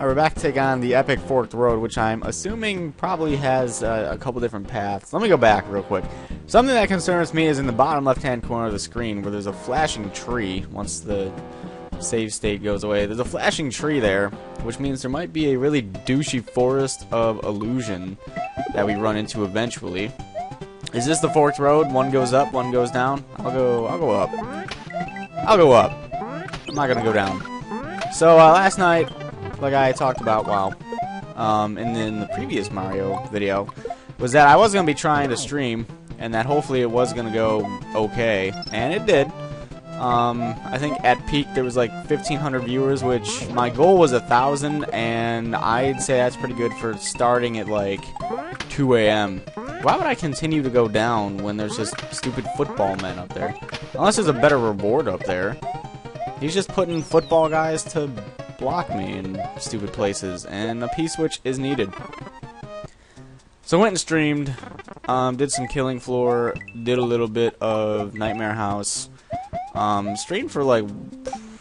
Alright, we're back to take on the Epic Forked Road, which I'm assuming probably has a couple different paths. Let me go back real quick. Something that concerns me is in the bottom left-hand corner of the screen where there's a flashing tree. Once the save state goes away, there's a flashing tree there, which means there might be a really douchey forest of illusion that we run into eventually. Is this the Forked Road? One goes up, one goes down? I'll go up. I'll go up. I'm not gonna go down. So, last night, like I talked about, in the previous Mario video, was that I was going to be trying to stream, and that hopefully it was going to go okay, and it did. I think at peak there was like 1,500 viewers, which my goal was 1,000, and I'd say that's pretty good for starting at like 2 a.m. Why would I continue to go down when there's just stupid football men up there? Unless there's a better reward up there. He's just putting football guys to block me in stupid places, and a P-switch is needed. So I went and streamed, did some Killing Floor, did a little bit of Nightmare House, streamed for like,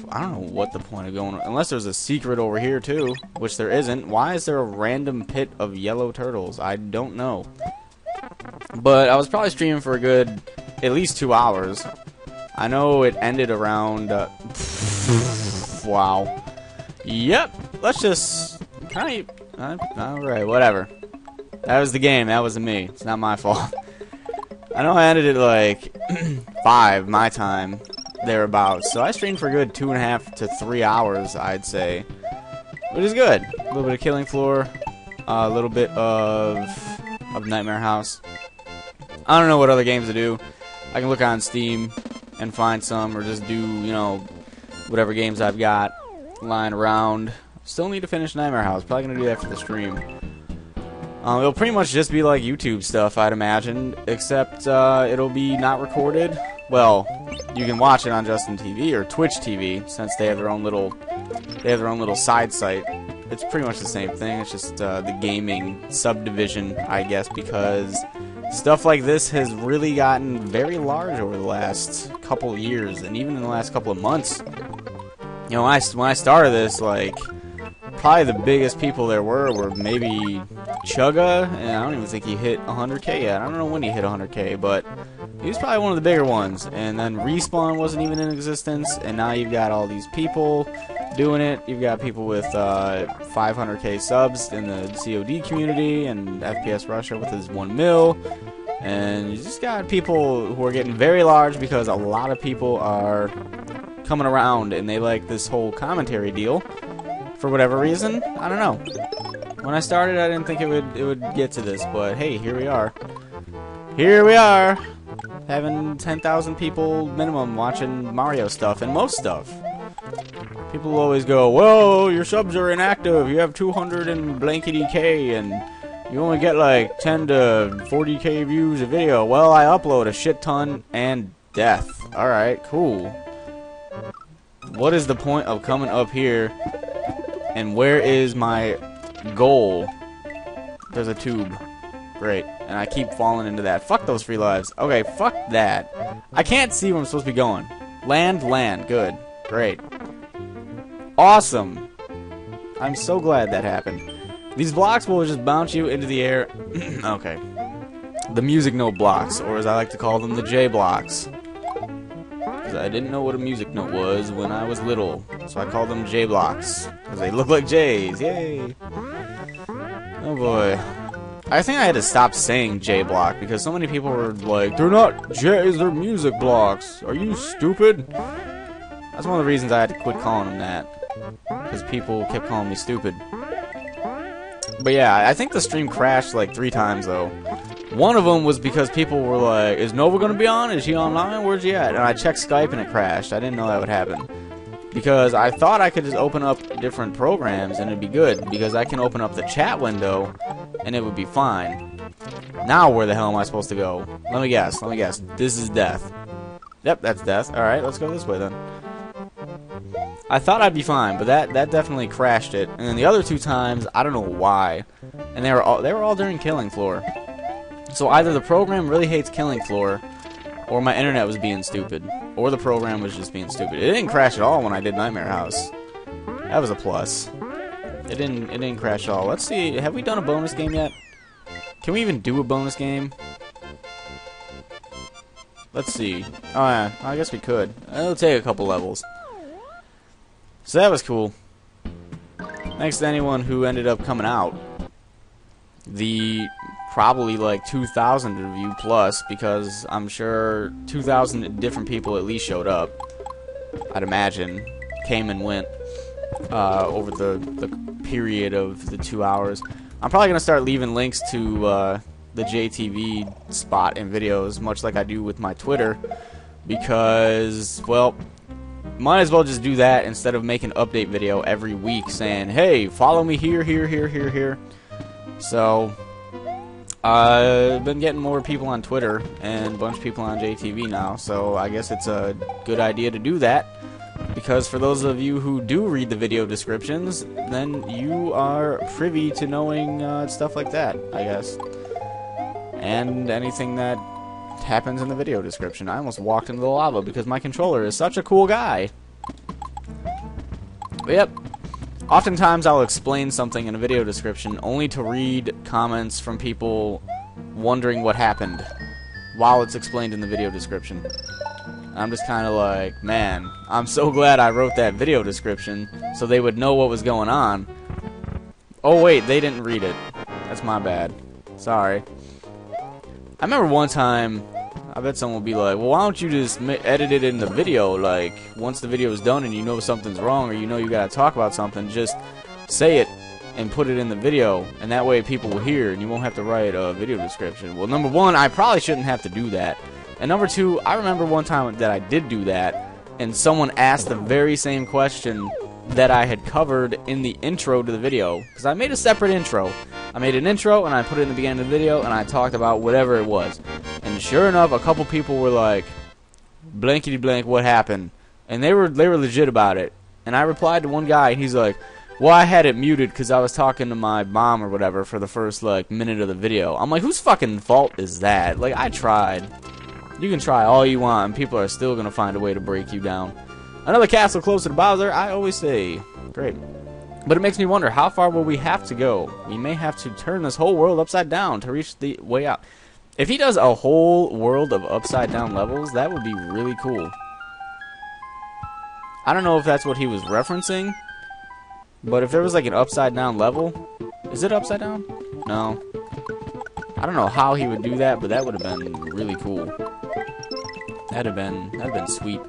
I don't know what the point of going, unless there's a secret over here too, which there isn't. Why is there a random pit of yellow turtles? I don't know. But I was probably streaming for a good, at least 2 hours. I know it ended around, wow. Yep, let's just alright, whatever. That was the game, that wasn't me. It's not my fault. I know I ended it like 5 my time, thereabouts. So I streamed for a good 2.5 to 3 hours, I'd say. Which is good. A little bit of Killing Floor, a little bit of Nightmare House. I don't know what other games to do. I can look on Steam and find some, or just do, you know, whatever games I've got lying around. Still need to finish Nightmare House. Probably gonna do that for the stream. It'll pretty much just be like YouTube stuff, I'd imagine, except it'll be not recorded. Well, you can watch it on Justin TV or Twitch TV, since they have their own little side site. It's pretty much the same thing. It's just the gaming subdivision, I guess, because stuff like this has really gotten very large over the last couple of years, and even in the last couple of months. You know, when I started this, like, probably the biggest people there were maybe Chugga, and I don't even think he hit 100K yet. I don't know when he hit 100K, but he was probably one of the bigger ones. And then Respawn wasn't even in existence, and now you've got all these people doing it. You've got people with 500K subs in the COD community, and FPS Russia with his 1 mil. And you just got people who are getting very large because a lot of people are coming around, and they like this whole commentary deal for whatever reason. I don't know. When I started, I didn't think it would get to this, but hey, here we are. Here we are, having 10,000 people minimum watching Mario stuff and most stuff. People always go, "Whoa, your subs are inactive. You have 200 and blankety K, and you only get like 10 to 40K views a video." Well, I upload a shit ton and death. All right, cool. What is the point of coming up here, and where is my goal? There's a tube. Great. And I keep falling into that. Fuck those free lives. Okay, fuck that. I can't see where I'm supposed to be going. Land. Good. Great. Awesome. I'm so glad that happened. These blocks will just bounce you into the air. Okay. The music note blocks, or as I like to call them, the J blocks. I didn't know what a music note was when I was little, so I called them J blocks because they look like J's. Yay! Oh boy, I think I had to stop saying J block because so many people were like, "They're not J's, they're music blocks. Are you stupid?" That's one of the reasons I had to quit calling them that, because people kept calling me stupid. But yeah, I think the stream crashed like 3 times though. One of them was because people were like, "Is Nova going to be on? Is he online? Where's he at?" And I checked Skype and it crashed. I didn't know that would happen. Because I thought I could just open up different programs and it'd be good. Because I can open up the chat window and it would be fine. Now where the hell am I supposed to go? Let me guess. This is death. Yep, that's death. Alright, let's go this way then. I thought I'd be fine, but that definitely crashed it. And then the other 2 times, I don't know why. And they were all during Killing Floor. So either the program really hates Killing Floor, or my internet was being stupid, or the program was just being stupid. It didn't crash at all when I did Nightmare House. That was a plus. It didn't crash at all. Let's see. Have we done a bonus game yet? Can we even do a bonus game? Let's see. Oh yeah, I guess we could. It'll take a couple levels. So that was cool. Thanks to anyone who ended up coming out. The probably like 2,000 review plus, because I'm sure 2,000 different people at least showed up. I'd imagine. Came and went over the period of the 2 hours. I'm probably gonna start leaving links to the JTV spot in videos, much like I do with my Twitter, because, well, might as well just do that instead of make an update video every week saying, hey, follow me here, here, here, here, here. So, I've been getting more people on Twitter and a bunch of people on JTV now, so I guess it's a good idea to do that, because for those of you who do read the video descriptions, then you are privy to knowing stuff like that, I guess. And anything that happens in the video description. I almost walked into the lava because my controller is such a cool guy. But yep. Oftentimes I'll explain something in a video description only to read comments from people wondering what happened while it's explained in the video description. I'm just kind of like, man, I'm so glad I wrote that video description so they would know what was going on. Oh wait, they didn't read it. That's my bad. Sorry. I remember one time, I bet someone will be like, well, why don't you just edit it in the video? Like, once the video is done and you know something's wrong or you know you gotta talk about something, just say it and put it in the video, and that way people will hear and you won't have to write a video description. Well, number one, I probably shouldn't have to do that. And number two, I remember one time that I did do that, and someone asked the very same question that I had covered in the intro to the video, because I made a separate intro. I made an intro and I put it in the beginning of the video and I talked about whatever it was. And sure enough, a couple people were like, blankety blank, what happened? And they were legit about it. And I replied to one guy and he's like, well, I had it muted because I was talking to my mom or whatever for the first like minute of the video. I'm like, whose fucking fault is that? Like, I tried. You can try all you want and people are still gonna find a way to break you down. Another castle closer to Bowser, I always say. Great. But it makes me wonder, how far will we have to go? We may have to turn this whole world upside down to reach the way out. If he does a whole world of upside down levels, that would be really cool. I don't know if that's what he was referencing, but if there was like an upside down level, is it upside down? No. I don't know how he would do that, but that would have been really cool. That'd have been sweet.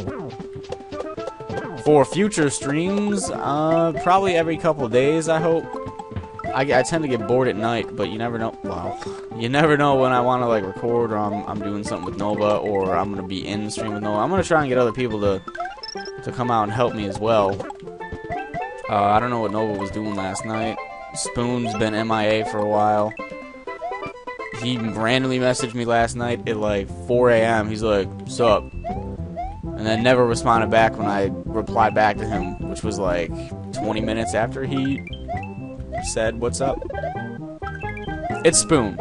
For future streams, probably every couple of days, I hope. I tend to get bored at night, but you never know. Wow. You never know when I want to like record, or I'm doing something with Nova, or I'm going to be in the stream with Nova. I'm going to try and get other people to come out and help me as well. I don't know what Nova was doing last night. Spoon's been MIA for a while. He randomly messaged me last night at like 4 a.m. He's like, "Sup?" And then never responded back when I replied back to him, which was like 20 minutes after he said, "What's up?" It's Spoon.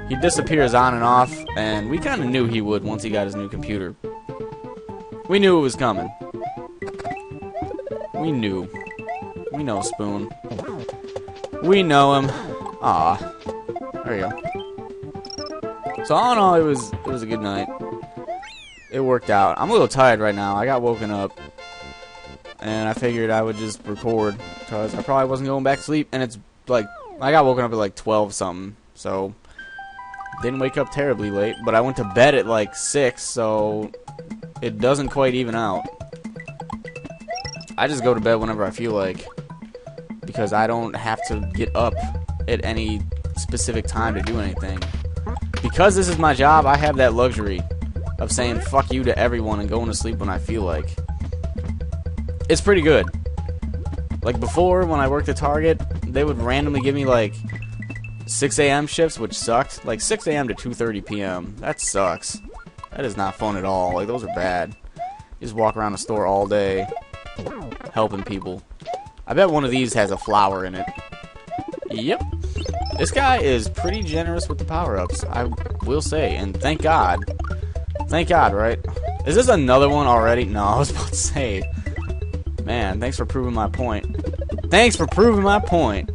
He disappears on and off, and we kind of knew he would once he got his new computer. We knew it was coming. We knew. We know Spoon. We know him. Aw. There you go. So all in all, it was a good night. It worked out. I'm a little tired right now. I got woken up, and I figured I would just record, because I probably wasn't going back to sleep, and it's like, I got woken up at like 12 something, so didn't wake up terribly late, but I went to bed at like 6, so it doesn't quite even out. I just go to bed whenever I feel like, because I don't have to get up at any specific time to do anything. Because this is my job, I have that luxury of saying fuck you to everyone and going to sleep when I feel like. It's pretty good. Like before, when I worked at Target, they would randomly give me like 6 a.m. shifts, which sucked. Like 6 a.m. to 2:30 p.m. That sucks. That is not fun at all. Like, those are bad. You just walk around the store all day helping people. I bet one of these has a flower in it. Yep. This guy is pretty generous with the power-ups, I will say, and thank God. Thank God, right? Is this another one already? No, I was about to say. Man, thanks for proving my point. Thanks for proving my point.